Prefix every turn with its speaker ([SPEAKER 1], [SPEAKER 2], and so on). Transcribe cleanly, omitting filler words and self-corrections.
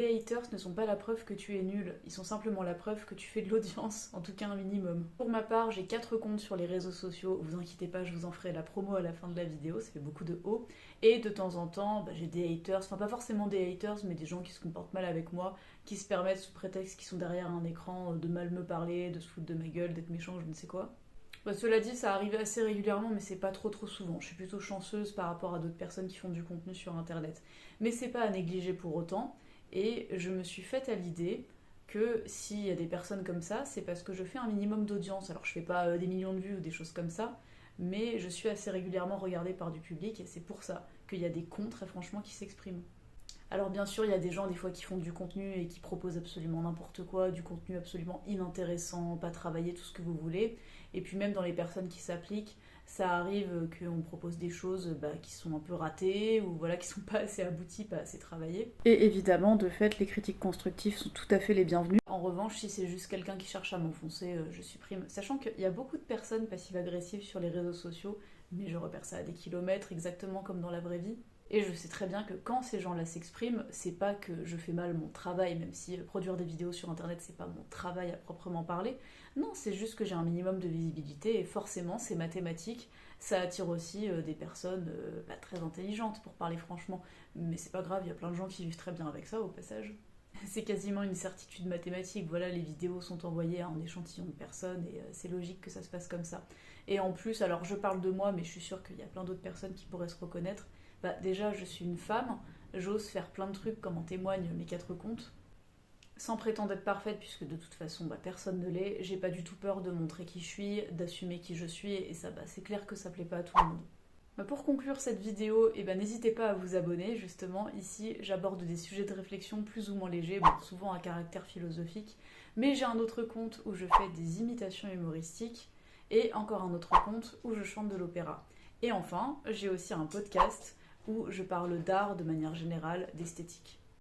[SPEAKER 1] Les haters ne sont pas la preuve que tu es nul, ils sont simplement la preuve que tu fais de l'audience, en tout cas un minimum. Pour ma part, j'ai 4 comptes sur les réseaux sociaux, vous inquiétez pas, je vous en ferai la promo à la fin de la vidéo, ça fait beaucoup de haut. Et de temps en temps, j'ai des haters, enfin pas forcément des haters, mais des gens qui se comportent mal avec moi, qui se permettent sous prétexte qu'ils sont derrière un écran de mal me parler, de se foutre de ma gueule, d'être méchant, je ne sais quoi. Cela dit, ça arrive assez régulièrement, mais c'est pas trop souvent. Je suis plutôt chanceuse par rapport à d'autres personnes qui font du contenu sur internet. Mais c'est pas à négliger pour autant. Et je me suis faite à l'idée que s'il y a des personnes comme ça, c'est parce que je fais un minimum d'audience. Alors je fais pas des millions de vues ou des choses comme ça, mais je suis assez régulièrement regardée par du public et c'est pour ça qu'il y a des cons très franchement qui s'expriment. Alors bien sûr, il y a des gens des fois qui font du contenu et qui proposent absolument n'importe quoi, du contenu absolument inintéressant, pas travaillé, tout ce que vous voulez. Et puis même dans les personnes qui s'appliquent, ça arrive qu'on propose des choses qui sont un peu ratées ou voilà qui sont pas assez abouties, pas assez travaillées. Et évidemment, de fait, les critiques constructives sont tout à fait les bienvenues. En revanche, si c'est juste quelqu'un qui cherche à m'enfoncer, je supprime. Sachant qu'il y a beaucoup de personnes passives-agressives sur les réseaux sociaux, mais je repère ça à des kilomètres, exactement comme dans la vraie vie. Et je sais très bien que quand ces gens-là s'expriment, c'est pas que je fais mal mon travail, même si produire des vidéos sur internet c'est pas mon travail à proprement parler. Non, c'est juste que j'ai un minimum de visibilité et forcément c'est mathématique. Ça attire aussi des personnes très intelligentes pour parler franchement. Mais c'est pas grave, il y a plein de gens qui vivent très bien avec ça au passage. C'est quasiment une certitude mathématique. Voilà, les vidéos sont envoyées à un échantillon de personnes et c'est logique que ça se passe comme ça. Et en plus, alors je parle de moi, mais je suis sûre qu'il y a plein d'autres personnes qui pourraient se reconnaître. Déjà, je suis une femme, j'ose faire plein de trucs comme en témoignent mes 4 comptes, sans prétendre être parfaite, puisque de toute façon, personne ne l'est. J'ai pas du tout peur de montrer qui je suis, d'assumer qui je suis, et ça, c'est clair que ça plaît pas à tout le monde. Pour conclure cette vidéo, n'hésitez pas à vous abonner, justement. Ici, j'aborde des sujets de réflexion plus ou moins légers, souvent à caractère philosophique. Mais j'ai un autre compte où je fais des imitations humoristiques, et encore un autre compte où je chante de l'opéra. Et enfin, j'ai aussi un podcast où je parle d'art de manière générale, d'esthétique.